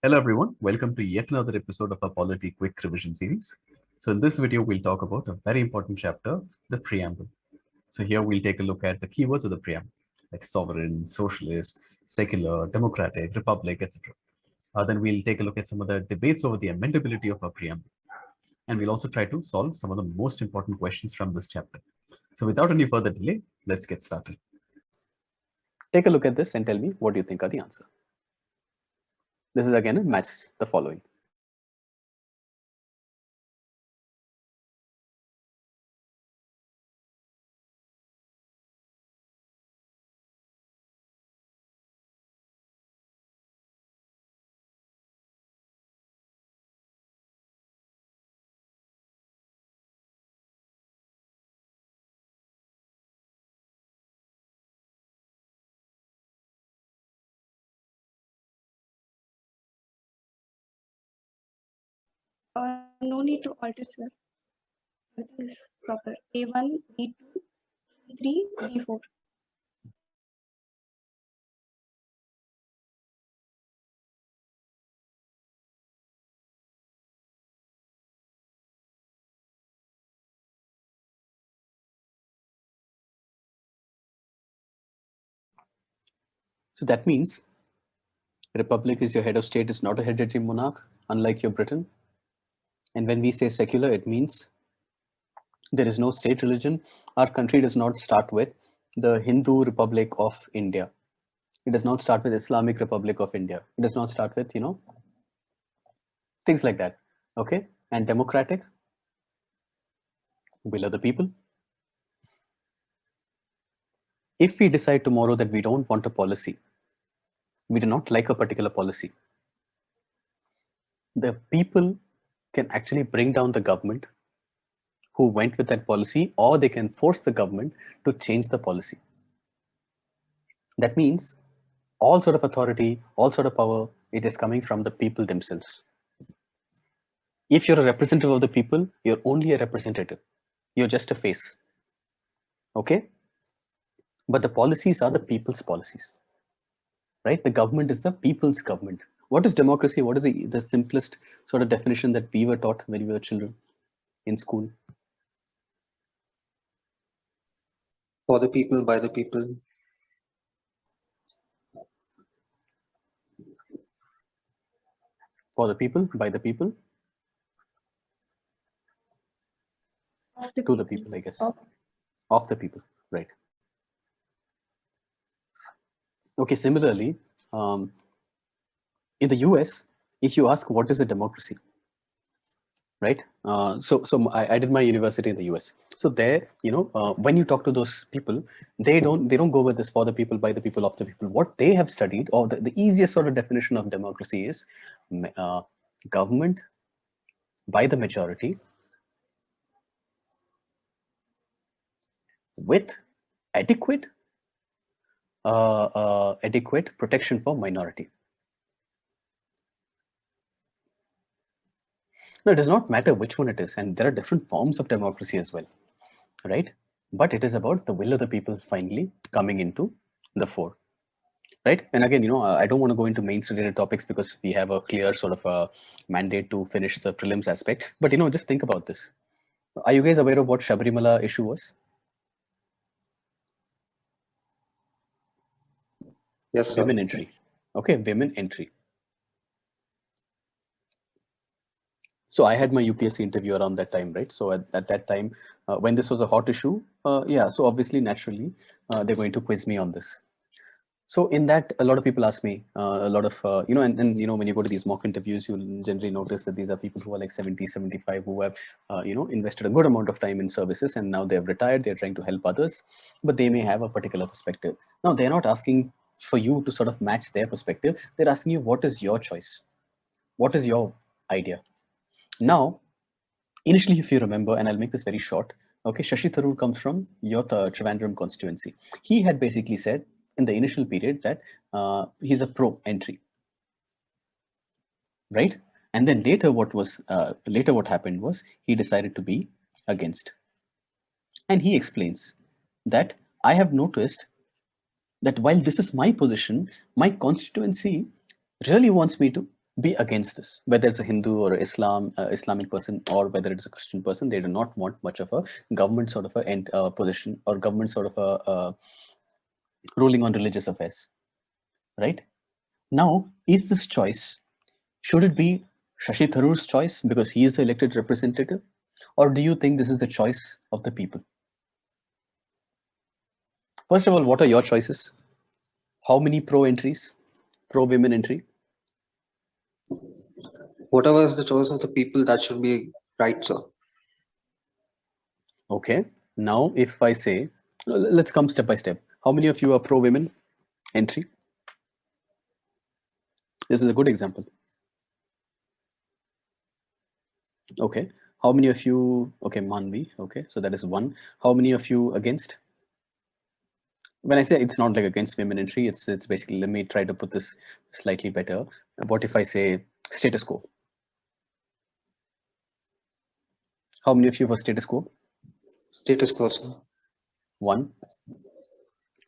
Hello everyone, welcome to yet another episode of our Polity Quick Revision series. So in this video, we'll talk about a very important chapter, the preamble. So here we'll take a look at the keywords of the preamble, like sovereign, socialist, secular, democratic, republic, etc. Then we'll take a look at some of the debates over the amendability of our preamble. And we'll also try to solve some of the most important questions from this chapter. So without any further delay, let's get started. Take a look at this and tell me what you think are the answer. This is again a match the following. No need to alter, sir. Everything is proper. A1, B2, B3, B4. So that means republic is your head of state, is not a hereditary monarch, unlike your Britain. And when we say secular, it means there is no state religion. Our country does not start with the Hindu Republic of India. It does not start with Islamic Republic of India. It does not start with, things like that. Okay. And democratic, will of the people. If we decide tomorrow that we don't want a policy, we do not like a particular policy, the people can actually bring down the government who went with that policy, or they can force the government to change the policy. That means all sort of authority, all sort of power, it is coming from the people themselves. If you're a representative of the people, you're only a representative. You're just a face. Okay? But the policies are the people's policies. Right? The government is the people's government. What is democracy? What is the simplest sort of definition that we were taught when we were children in school? For the people, by the people. For the people, by the people, to the people, I guess. Of the people, right. Okay, similarly, in the US, if you ask what is a democracy, right? So I did my university in the US. So there, when you talk to those people, they don't go with this for the people, by the people, of the people. What they have studied, or the easiest sort of definition of democracy is government by the majority with adequate protection for minority. No, it does not matter which one it is, and there are different forms of democracy as well, right? But it is about the will of the people finally coming into the fore, right? And again, I don't want to go into mainstream related topics because we have a clear sort of a mandate to finish the prelims aspect. But just think about this. Are you guys aware of what Shabarimala issue was? Yes, sir. Women entry. Okay, women entry. So I had my UPSC interview around that time, right? So at that time, when this was a hot issue, yeah, so obviously, naturally, they're going to quiz me on this. So in that, a lot of people ask me, a lot of, and when you go to these mock interviews, you'll generally notice that these are people who are like 70, 75, who have, invested a good amount of time in services, and now they've retired, they're trying to help others, but they may have a particular perspective. Now, they're not asking for you to sort of match their perspective. They're asking you, what is your choice? What is your idea? Now, initially, if you remember, and I'll make this very short, okay, Shashi Tharoor comes from your Trivandrum constituency. He had basically said in the initial period that he's a pro entry, right? And then later, what happened was he decided to be against, and he explains that I have noticed that while this is my position, my constituency really wants me to be against this, whether it's a Hindu or Islamic person, or whether it's a Christian person. They do not want much of a government sort of a position, or government sort of a ruling on religious affairs, right? Now, is this choice, should it be Shashi Tharoor's choice because he is the elected representative, or do you think this is the choice of the people? First of all, what are your choices? How many pro entries, pro women entry? Whatever is the choice of the people, that should be right, sir. Okay. Now, if I say, let's come step by step. How many of you are pro women entry? This is a good example. Okay. How many of you? Okay, Manvi. Okay, so that is one. How many of you against? When I say it's not like against women entry, it's basically, let me try to put this slightly better. What if I say status quo? How many of you for status quo? Status quo, sir. One.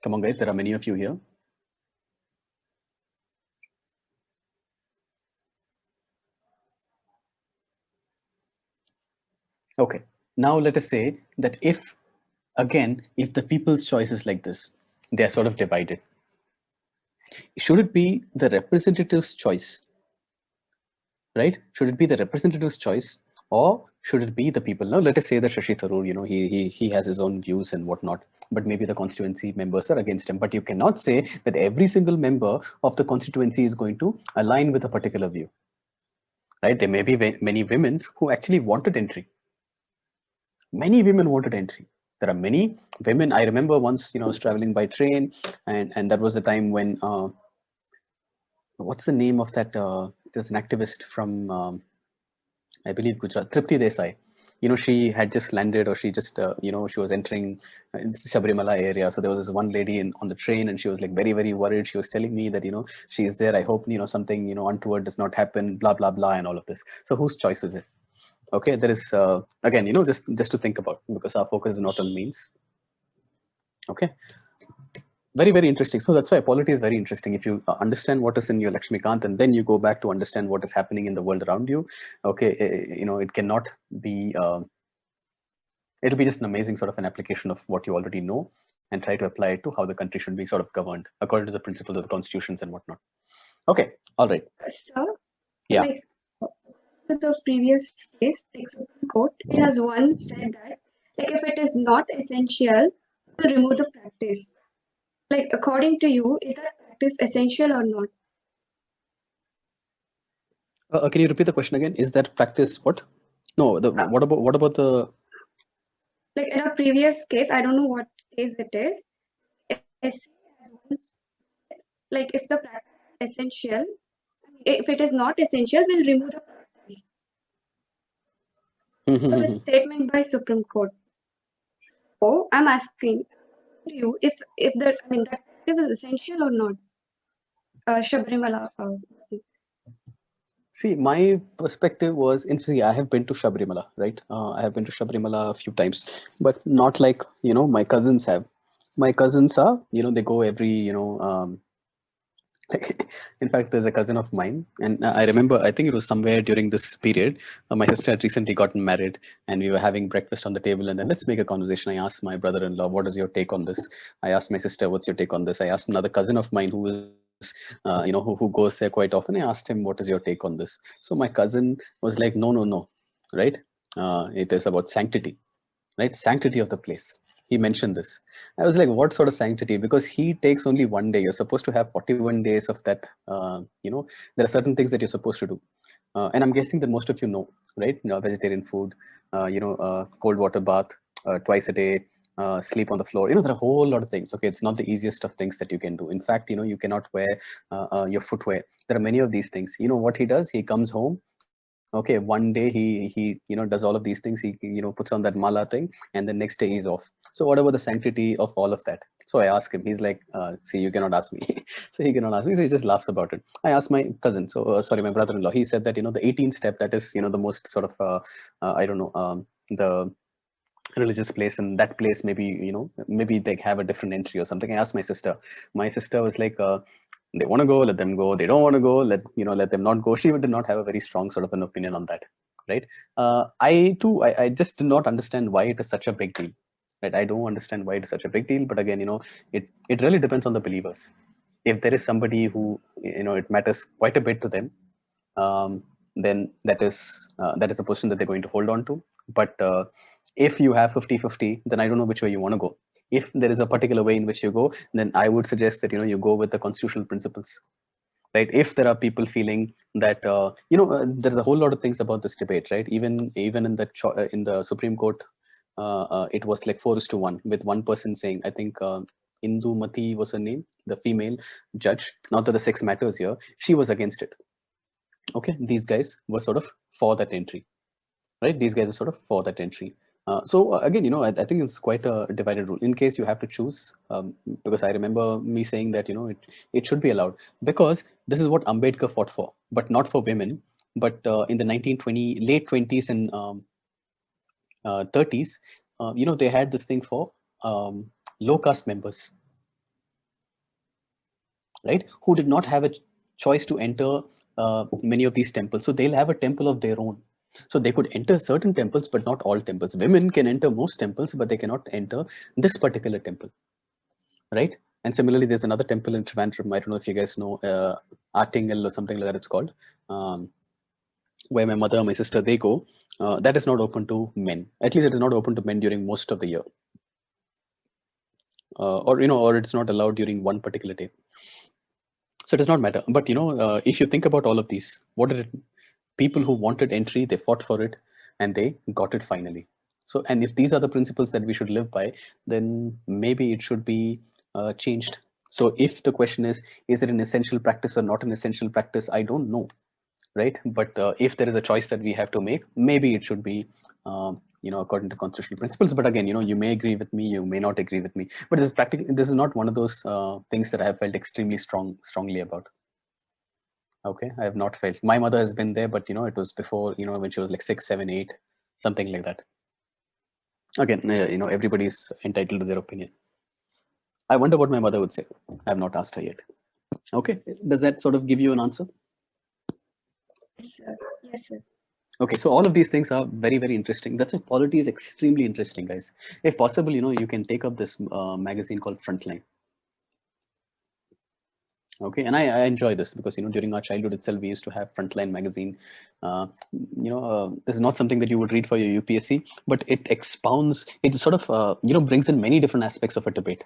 Come on, guys. There are many of you here. Okay. Now let us say that if the people's choice is like this, they are sort of divided. Should it be the representative's choice, right? Should it be the representative's choice, or should it be the people? Now, let us say that Shashi Tharoor, he has his own views and whatnot, but maybe the constituency members are against him. But you cannot say that every single member of the constituency is going to align with a particular view, right? There may be many women who actually wanted entry. Many women wanted entry. There are many women. I remember once, I was traveling by train, and that was the time when what's the name of that? There's an activist from I believe Gujarat, Tripti Desai. She had just landed, or she just she was entering in Sabrimala area. So there was this one lady on the train, and she was like very, very worried. She was telling me that she is there. I hope something untoward does not happen. Blah blah blah, and all of this. So whose choice is it? Okay, there is again, just to think about, because our focus is not on means. Okay, very, very interesting. So that's why polity is very interesting. If you understand what is in your Laxmikanth, and then you go back to understand what is happening in the world around you, okay, it cannot be it'll be just an amazing sort of an application of what you already know, and try to apply it to how the country should be sort of governed according to the principles of the constitutions and whatnot. Okay, all right. Sir, Yeah. like the previous case, like Supreme Court, it has once said that, like, if it is not essential, to remove the practice. Like, according to you, is that practice essential or not? Can you repeat the question again? Is that practice what? No, what about the? Like in a previous case, I don't know what case it is. Like if the practice is essential, if it is not essential, we'll remove the practice. It was a statement by Supreme Court. So I'm asking you if that practice is essential or not. Shabrimala. See, my perspective was, I have been to Shabrimala, right? I have been to Shabrimala a few times, but not like, my cousins have. My cousins are, they go every, in fact, there's a cousin of mine, and I remember, I think it was somewhere during this period, my sister had recently gotten married, and we were having breakfast on the table, and then let's make a conversation. I asked my brother-in-law, what is your take on this? I asked my sister, what's your take on this? I asked another cousin of mine who is, who goes there quite often. I asked him, what is your take on this? So my cousin was like, no, right? It is about sanctity, right? Sanctity of the place. He mentioned this. I was like, what sort of sanctity? Because he takes only one day. You're supposed to have 41 days of that. There are certain things that you're supposed to do. And I'm guessing that most of you know, right? Vegetarian food, cold water bath twice a day, sleep on the floor. There are a whole lot of things. Okay, it's not the easiest of things that you can do. In fact, you cannot wear your footwear. There are many of these things. What he does? He comes home. Okay, one day he does all of these things. He puts on that mala thing, and the next day he's off. So what about the sanctity of all of that? So I ask him. He's like, see, you cannot ask me. So he cannot ask me. So he just laughs about it. I asked my cousin. So sorry, my brother-in-law. He said that the 18th step, that is the most sort of I don't know, the religious place, and that place maybe maybe they have a different entry or something. I asked my sister. My sister was like, they want to go, let them go. They don't want to go, let them not go. She did not have a very strong sort of an opinion on that, right? I just do not understand why it is such a big deal, right? I don't understand why it is such a big deal, but again, it really depends on the believers. If there is somebody who it matters quite a bit to them, then that is a position that they're going to hold on to. But if you have 50-50, then I don't know which way you want to go. If there is a particular way in which you go, then I would suggest that you go with the constitutional principles, right? If there are people feeling that there's a whole lot of things about this debate, right? Even in the Supreme Court, it was like 4:1, with one person saying, I think Indumati was her name, the female judge. Not that the sex matters here. She was against it. Okay, these guys were sort of for that entry, right? These guys are sort of for that entry. So again, I think it's quite a divided rule. In case you have to choose, because I remember me saying that it should be allowed, because this is what Ambedkar fought for, but not for women. But in the 1920 late 20s and 30s, they had this thing for low caste members, right, who did not have a choice to enter many of these temples. So they'll have a temple of their own. So they could enter certain temples, but not all temples. Women can enter most temples, but they cannot enter this particular temple, right? And similarly, there's another temple in Trivandrum. I don't know if you guys know, Artingal or something like that it's called, where my mother and my sister, they go. That is not open to men. At least it is not open to men during most of the year. Or it's not allowed during one particular day. So it does not matter. But if you think about all of these, what did people who wanted entry, they fought for it, and they got it finally. So, and if these are the principles that we should live by, then maybe it should be changed. So if the question is it an essential practice or not an essential practice, I don't know, right? But if there is a choice that we have to make, maybe it should be according to constitutional principles. But again, you may agree with me, you may not agree with me, but this is not one of those things that I have felt extremely strongly about. Okay, I have not felt. My mother has been there, but it was before, when she was like 6, 7, 8, something like that. Again, everybody's entitled to their opinion. I wonder what my mother would say. I have not asked her yet. Okay, does that sort of give you an answer? Yes, sir. Yes, sir. Okay, so all of these things are very, very interesting. That's why polity is extremely interesting, guys. If possible, you can take up this magazine called Frontline. Okay, and I enjoy this because during our childhood itself we used to have Frontline magazine. This is not something that you would read for your UPSC, but it expounds. It sort of brings in many different aspects of a debate.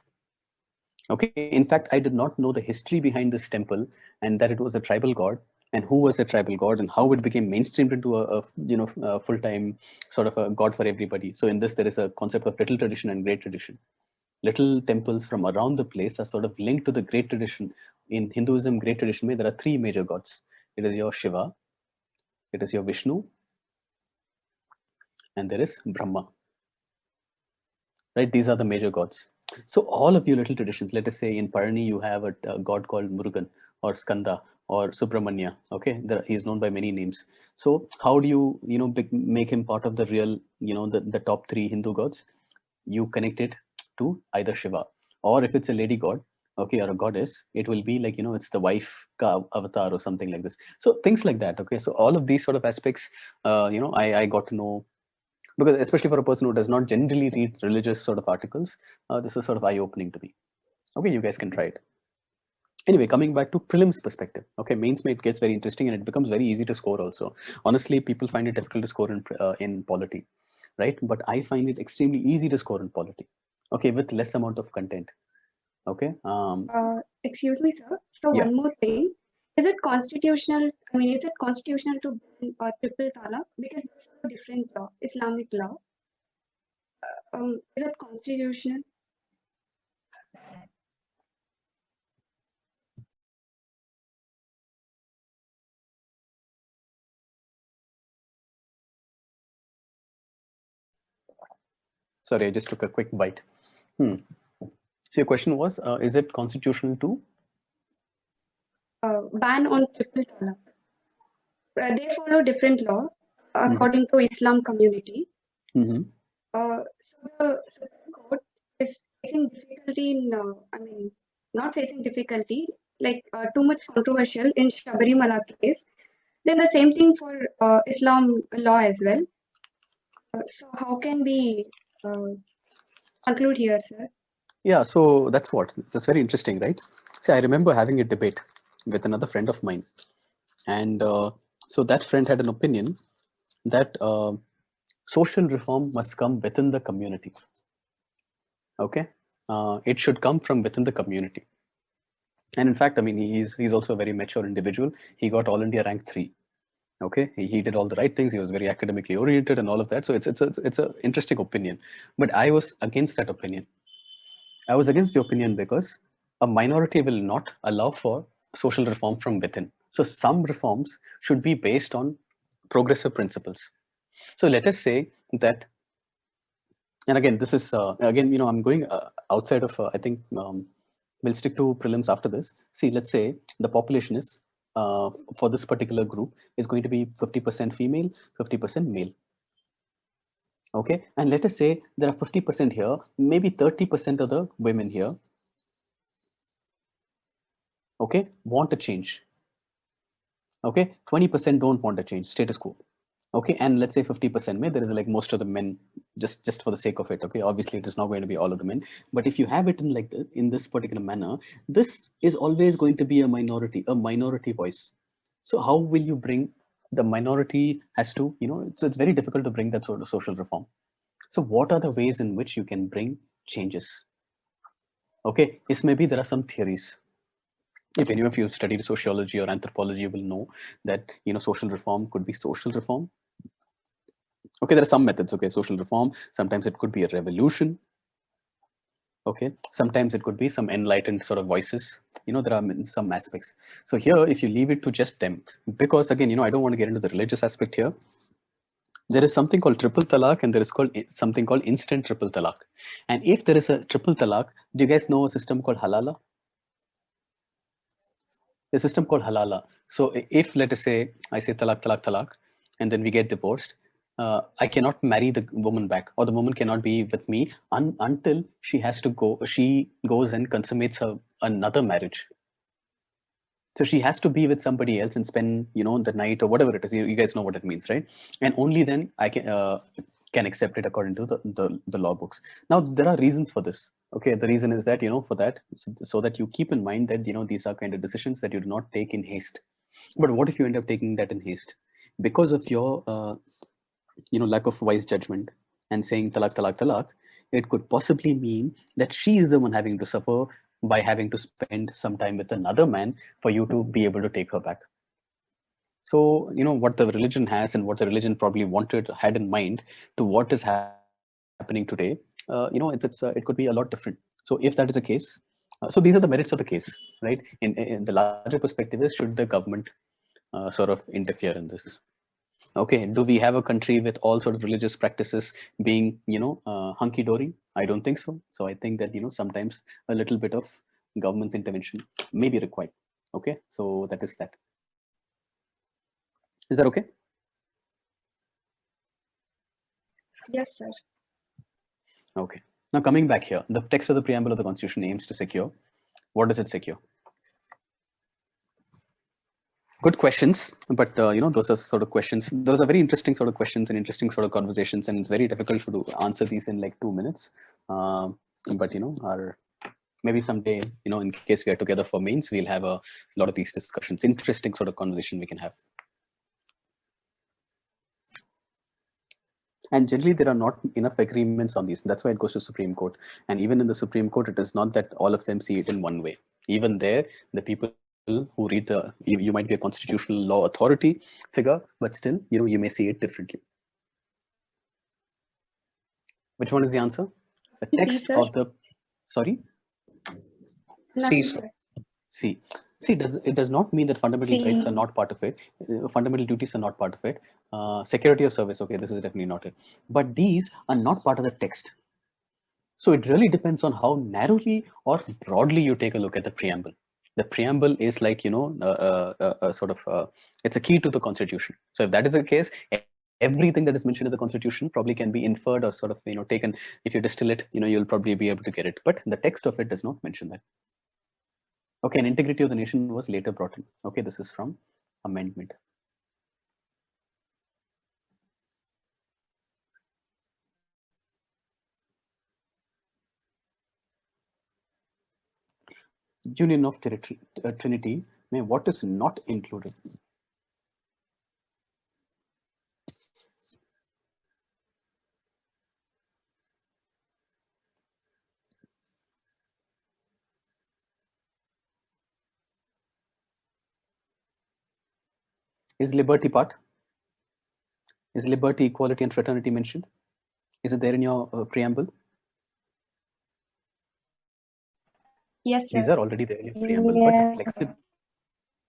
Okay, in fact, I did not know the history behind this temple and that it was a tribal god, and who was a tribal god, and how it became mainstreamed into a full-time sort of a god for everybody. So in this, there is a concept of little tradition and great tradition. Little temples from around the place are sort of linked to the great tradition. In Hinduism, great tradition, there are 3 major gods. It is your Shiva, it is your Vishnu, and there is Brahma. Right? These are the major gods. So all of your little traditions, let us say in Parani, you have a god called Murugan or Skanda or Subramanya. Okay, he is known by many names. So how do you make him part of the real the top 3 Hindu gods? You connect it to either Shiva, or if it's a lady god, okay, or a goddess, it will be like it's the wife avatar or something like this. So things like that. Okay, so all of these sort of aspects, I got to know, because especially for a person who does not generally read religious sort of articles, this is sort of eye-opening to me. Okay, you guys can try it. Anyway, coming back to prelims perspective. Okay, mains it gets very interesting and it becomes very easy to score also. Honestly, people find it difficult to score in polity, right? But I find it extremely easy to score in polity. Okay, with less amount of content. Okay. Excuse me, sir. So Yeah. one more thing. Is it constitutional? I mean, is it constitutional to ban triple talaq? Because it's a different law, Islamic law. Is it constitutional? Sorry, I just took a quick bite. So your question was, is it constitutional to? Ban on triple talaq. They follow different law according to Islam community. So The Supreme Court is facing difficulty in, not facing difficulty, like too much controversial in Shabarimala case. Then the same thing for Islam law as well. So how can we uh, conclude here, sir? Yeah, so that's very interesting, right? See, I remember having a debate with another friend of mine, and so that friend had an opinion that social reform must come within the community. Okay, it should come from within the community. And in fact, I mean, he's also a very mature individual. He got All India rank 3. Okay, he did all the right things. He was very academically oriented and all of that. So it's a interesting opinion. But I was against that opinion. I was against the opinion because a minority will not allow for social reform from within. So some reforms should be based on progressive principles. So let us say that, and again, this is again, I'm going outside of I think we'll stick to prelims after this. See, let's say the population is for this particular group is going to be 50% female, 50% male. Okay, and let us say there are 50% here, maybe 30% of the women here, okay, want a change. Okay, 20% don't want a change, status quo. Okay, and let's say 50% male, there is like most of the men, just for the sake of it. Okay, obviously it is not going to be all of the men, but if you have it in like in this particular manner, this is always going to be a minority voice. So how will you bring the minority has to, it's very difficult to bring that sort of social reform. So what are the ways in which you can bring changes? Okay, yes, maybe there are some theories. If any of you studied sociology or anthropology, you will know that social reform could be social reform. Okay, there are some methods. Okay, social reform, sometimes it could be a revolution. Okay, sometimes it could be some enlightened sort of voices. There are some aspects. So here, if you leave it to just them, because again, I don't want to get into the religious aspect here. There is something called triple talaq, and there is something called instant triple talaq. And if there is a triple talaq, do you guys know a system called halala? The system called halala. So if, let us say, I say talaq, talaq, talaq, and then we get divorced, I cannot marry the woman back, or the woman cannot be with me until she goes and consummates another marriage. So she has to be with somebody else and spend, the night or whatever it is. You guys know what it means, right? And only then I can accept it according to the law books. Now there are reasons for this. Okay, the reason is that for that, so that you keep in mind that these are kind of decisions that you do not take in haste. But what if you end up taking that in haste because of your lack of wise judgment and saying talak, talak, talak? It could possibly mean that she is the one having to suffer by having to spend some time with another man for you to be able to take her back. So what the religion has and what the religion probably had in mind to what is happening today, it could be a lot different. So if that is the case, so these are the merits of the case, right? In the larger perspective is, should the government sort of interfere in this? Okay, do we have a country with all sort of religious practices being hunky-dory? I don't think so. So I think that sometimes a little bit of government's intervention may be required. Okay, so that is that. Is that okay? Yes, sir. Okay. Now coming back here, the text of the preamble of the Constitution aims to secure. What does it secure? Good questions, but those are sort of questions. Those are very interesting sort of questions and interesting sort of conversations, and it's very difficult to answer these in like 2 minutes. But maybe someday, in case we are together for mains, we'll have a lot of these discussions. Interesting sort of conversation we can have. And generally, there are not enough agreements on these. That's why it goes to Supreme Court. And even in the Supreme Court, it is not that all of them see it in one way. Even there, the people who read you might be a constitutional law authority figure, but still, you may see it differently. Which one is the answer? The text of the, sorry? C, sir. See, it does not mean that fundamental rights are not part of it. Fundamental duties are not part of it. Security of service, okay, this is definitely not it. But these are not part of the text. So it really depends on how narrowly or broadly you take a look at the preamble. The preamble is like, sort of, it's a key to the Constitution. So if that is the case, everything that is mentioned in the constitution probably can be inferred or sort of taken. If you distill it, you'll probably be able to get it, but the text of it does not mention that. Okay, and integrity of the nation was later brought in. Okay, this is from amendment. Union of Trinity. What is not included? Is liberty part? Is liberty, equality, and fraternity mentioned? Is it there in your preamble? Yes, These sir. are already there in your preamble, but the flexibility.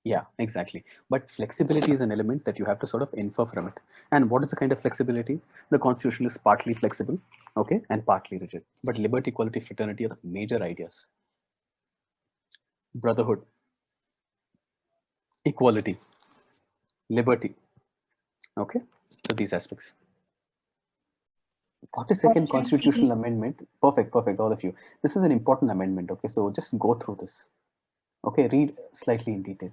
Yeah, exactly. But flexibility is an element that you have to sort of infer from it. And what is the kind of flexibility? The constitution is partly flexible, okay, and partly rigid. But liberty, equality, fraternity are the major ideas. Brotherhood, equality, liberty, okay. So these aspects. 42nd constitutional amendment. Perfect, all of you. This is an important amendment, okay. So just go through this. Okay, read slightly in detail.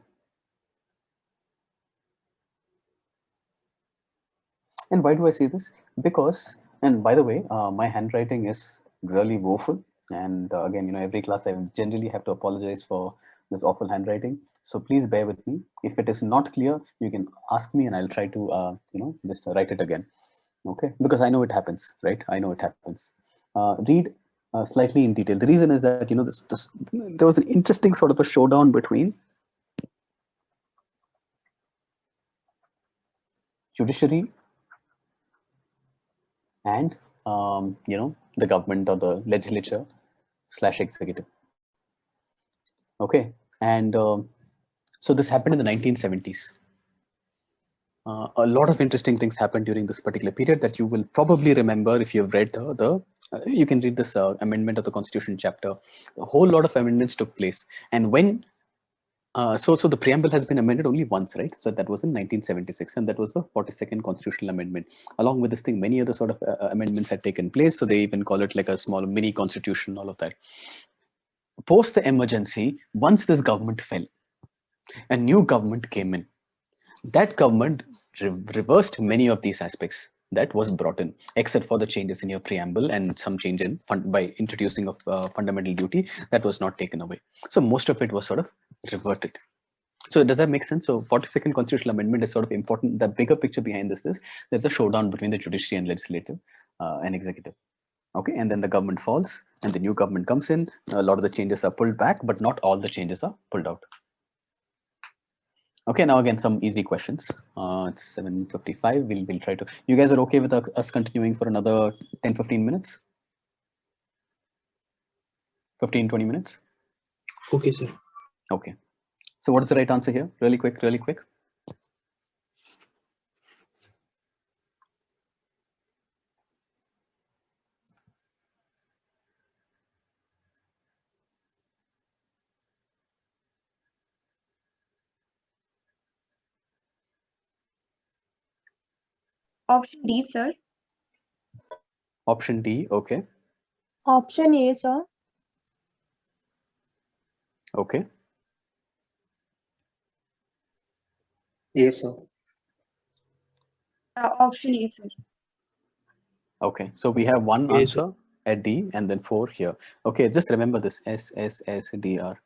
And why do I say this? Because, and by the way, my handwriting is really woeful. And again, every class I generally have to apologize for this awful handwriting. So please bear with me. If it is not clear, you can ask me and I'll try to, just write it again. Okay, because I know it happens, right? I know it happens. Read slightly in detail. The reason is that, there was an interesting sort of a showdown between judiciary and the government or the legislature / executive. Okay, and so this happened in the 1970s. A lot of interesting things happened during this particular period that you will probably remember if you've read you can read this amendment of the Constitution chapter. A whole lot of amendments took place, and when so the preamble has been amended only once, right? So that was in 1976, and that was the 42nd constitutional amendment. Along with this thing, many other sort of amendments had taken place, so they even call it like a small mini constitution, all of that. Post the emergency, once this government fell, a new government came in. That government reversed many of these aspects that was brought in, except for the changes in your preamble and some change in by introducing of fundamental duty that was not taken away. So most of it was sort of reverted. So does that make sense? So 42nd constitutional amendment is sort of important. The bigger picture behind this is there's a showdown between the judiciary and legislative and executive. Okay, and then the government falls and the new government comes in. A lot of the changes are pulled back, but not all the changes are pulled out. Okay, now again, some easy questions. It's 7:55. We'll try to. You guys are okay with us continuing for another 10-15 minutes? 15-20 minutes? Okay, sir. Okay. So what is the right answer here? Really quick, really quick. Option D, sir. Option D, okay. Option A, sir. Okay. Yes, sir. Option A, sir. Okay, so we have one Yes, sir. answer at D and then 4 here. Okay, just remember this SSSDR.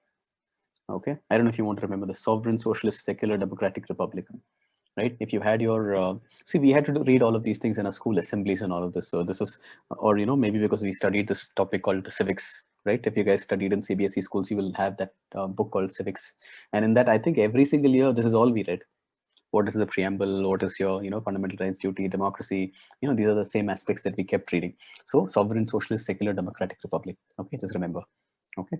Okay, I don't know if you want to remember the Sovereign Socialist Secular Democratic Republic, right? If you had your see, we had to read all of these things in our school assemblies and all of this. So this was, or maybe because we studied this topic called civics, right? If you guys studied in CBSE schools, you will have that book called civics, and in that, I think every single year this is all we read. What is the preamble? What is your fundamental rights, duty, democracy? These are the same aspects that we kept reading. So sovereign, socialist, secular, democratic republic. Okay, just remember. Okay.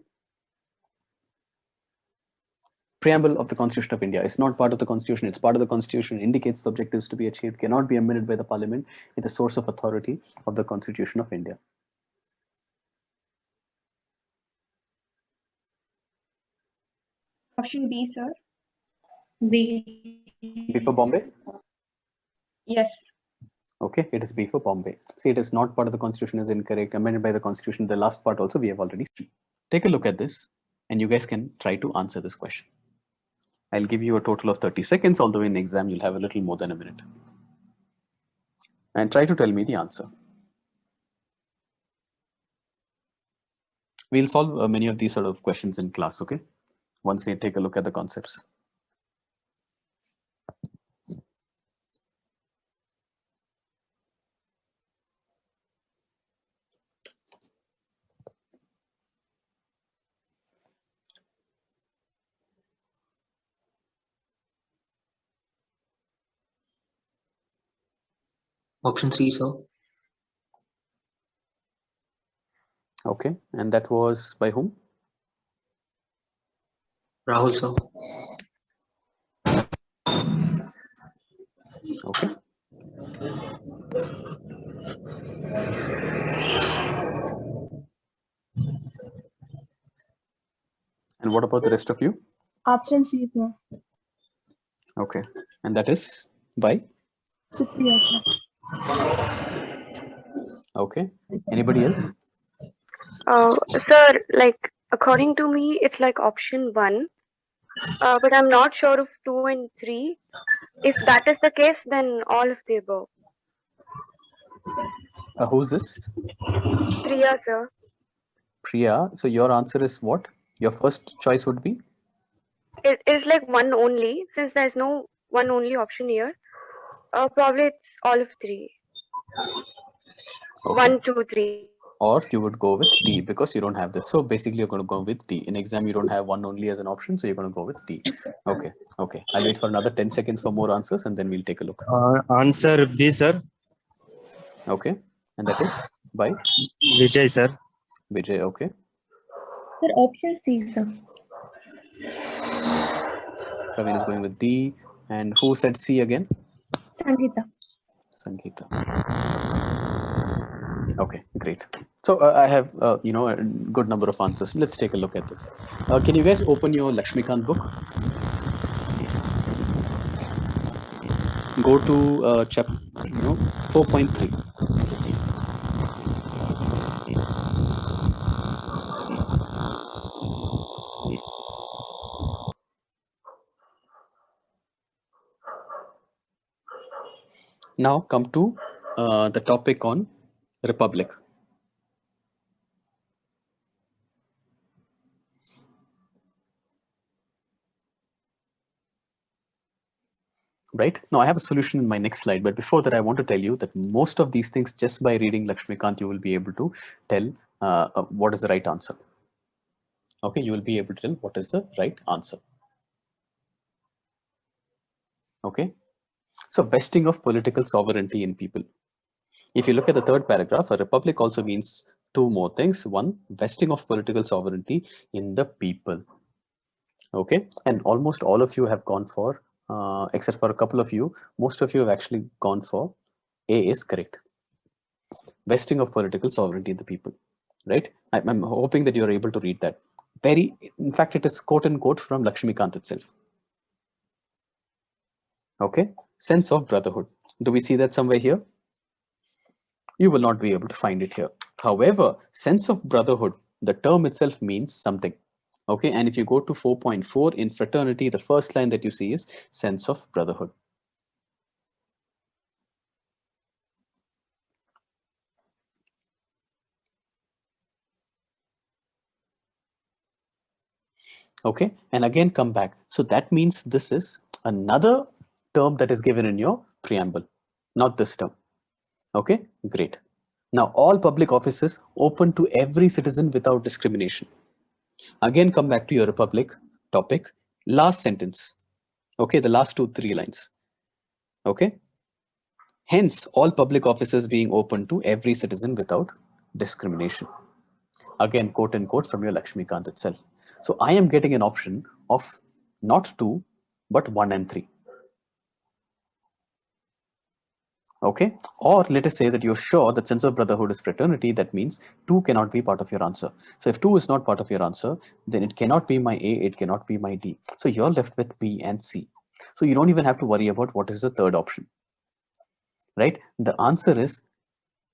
Preamble of the Constitution of India is not part of the Constitution. It's part of the Constitution. Indicates the objectives to be achieved. Cannot be amended by the Parliament. It's a source of authority of the Constitution of India. Option B, sir. B. B for Bombay. Yes. Okay, it is B for Bombay. See, it is not part of the constitution is incorrect. Amended by the constitution. The last part also we have already seen. Take a look at this and you guys can try to answer this question. I'll give you a total of 30 seconds, although in exam you'll have a little more than a minute. And try to tell me the answer. We'll solve many of these sort of questions in class, okay? Once we take a look at the concepts. Option C, sir. Okay, and that was by whom? Rahul, sir. Okay. And what about the rest of you? Option C, sir. Okay, and that is by? Supriya, sir. Okay, anybody else? Sir, like according to me, it's like option 1, but I'm not sure of 2 and 3. If that is the case, then all of the above. Who's this? Priya, sir. Priya. So your answer is what? Your first choice would be? It is like one only, since there's no one only option here. Probably it's all of 3. Okay. 1, 2, 3. Or you would go with D because you don't have this. So basically you're going to go with D. In exam, you don't have one only as an option. So you're going to go with D. Okay. Okay. I'll wait for another 10 seconds for more answers and then we'll take a look. Answer B, sir. Okay. And that is by? Vijay, sir. Vijay. Okay. Sir, option C, sir. Praveen is going with D. And who said C again? Sangeeta. Sangeeta. Okay, great. So I have, a good number of answers. Let's take a look at this. Can you guys open your Laxmikanth book? Go to chapter 4.3. Now come to the topic on Republic. Right? Now I have a solution in my next slide, but before that I want to tell you that most of these things, just by reading Laxmikanth, you will be able to tell what is the right answer. Okay, you will be able to tell what is the right answer. Okay, so vesting of political sovereignty in people. If you look at the third paragraph, a republic also means two more things. One, vesting of political sovereignty in the people. Okay, and almost all of you have gone for, except for a couple of you, most of you have actually gone for A is correct. Vesting of political sovereignty in the people, right? I'm hoping that you're able to read that. In fact, it is quote unquote from Laxmikanth itself. Okay, sense of brotherhood. Do we see that somewhere here? You will not be able to find it here. However, sense of brotherhood, the term itself means something. Okay, and if you go to 4.4 in fraternity, the first line that you see is sense of brotherhood. Okay, and again come back. So that means this is another term that is given in your preamble, not this term. Okay, great. Now all public offices open to every citizen without discrimination. Again, come back to your republic topic, last sentence. Okay, the last 2-3 lines. Okay, hence all public offices being open to every citizen without discrimination. Again, quote unquote from your Laxmikanth itself. So I am getting an option of not 2 but 1 and 3. Okay, or let us say that you're sure that sense of brotherhood is fraternity. That means 2 cannot be part of your answer. So if 2 is not part of your answer, then it cannot be my A, it cannot be my D. So you're left with B and C. So you don't even have to worry about what is the third option. right? The answer is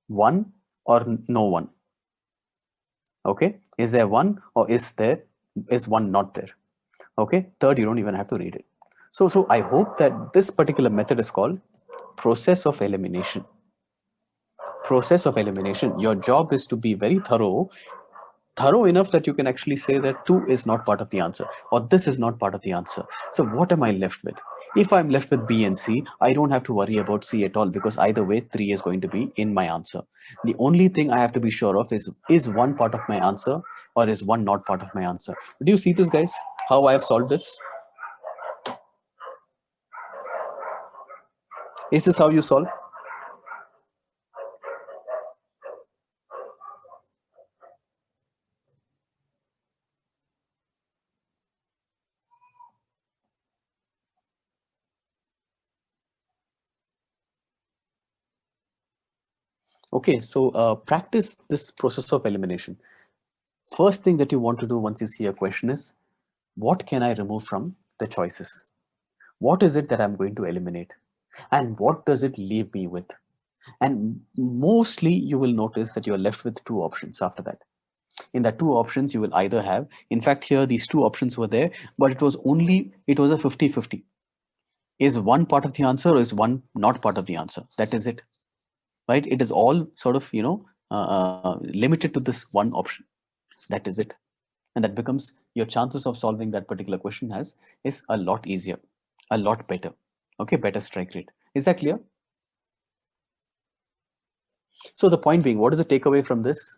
1 or no one. Okay, is there 1 or is 1 not there? Okay, third, you don't even have to read it. So I hope that this particular method is called process of elimination. Process of elimination. Your job is to be very thorough enough that you can actually say that 2 is not part of the answer, or this is not part of the answer. So what am I left with? If I'm left with B and C, I don't have to worry about C at all, because either way 3 is going to be in my answer. The only thing I have to be sure of is 1 part of my answer or is 1 not part of my answer. Do you see this, guys, how I have solved this? Is this how you solve? Okay, so practice this process of elimination. First thing that you want to do once you see a question is, what can I remove from the choices? What is it that I'm going to eliminate? And what does it leave me with? And mostly you will notice that you're left with 2 options after that. In that 2 options, you will either have, in fact, here these 2 options were there, but it was a 50-50. Is 1 part of the answer or is 1 not part of the answer? That is it, right? It is all sort of, limited to this 1 option. That is it. And that becomes your chances of solving that particular question is a lot easier, a lot better. Okay, better strike rate. Is that clear? So the point being, what is the takeaway from this?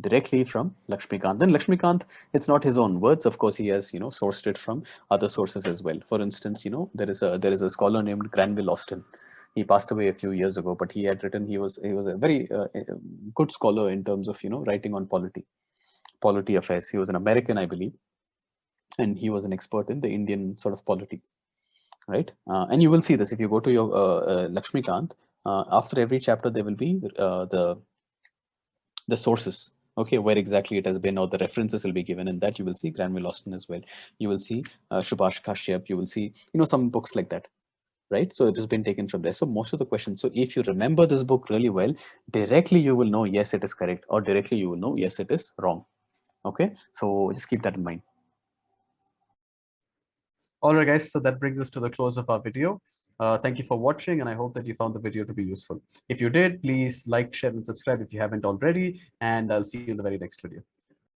Directly from Laxmikanth. Then Laxmikanth, it's not his own words. Of course, he has, sourced it from other sources as well. For instance, there is a scholar named Granville Austin. He passed away a few years ago, but he had written, he was a very good scholar in terms of, writing on polity affairs. He was an American, I believe, and he was an expert in the Indian sort of polity, right? And you will see this if you go to your Laxmikanth. After every chapter, there will be the sources, okay, where exactly it has been, or the references will be given. In that you will see Granville Austin as well. You will see Subhash Kashyap. You will see, some books like that, right? So it has been taken from there. So most of the questions, so if you remember this book really well, directly you will know, yes, it is correct, or directly you will know, yes, it is wrong. Okay, so just keep that in mind. All right, guys, so that brings us to the close of our video. Thank you for watching, and I hope that you found the video to be useful. If you did, please like, share, and subscribe if you haven't already, and I'll see you in the very next video.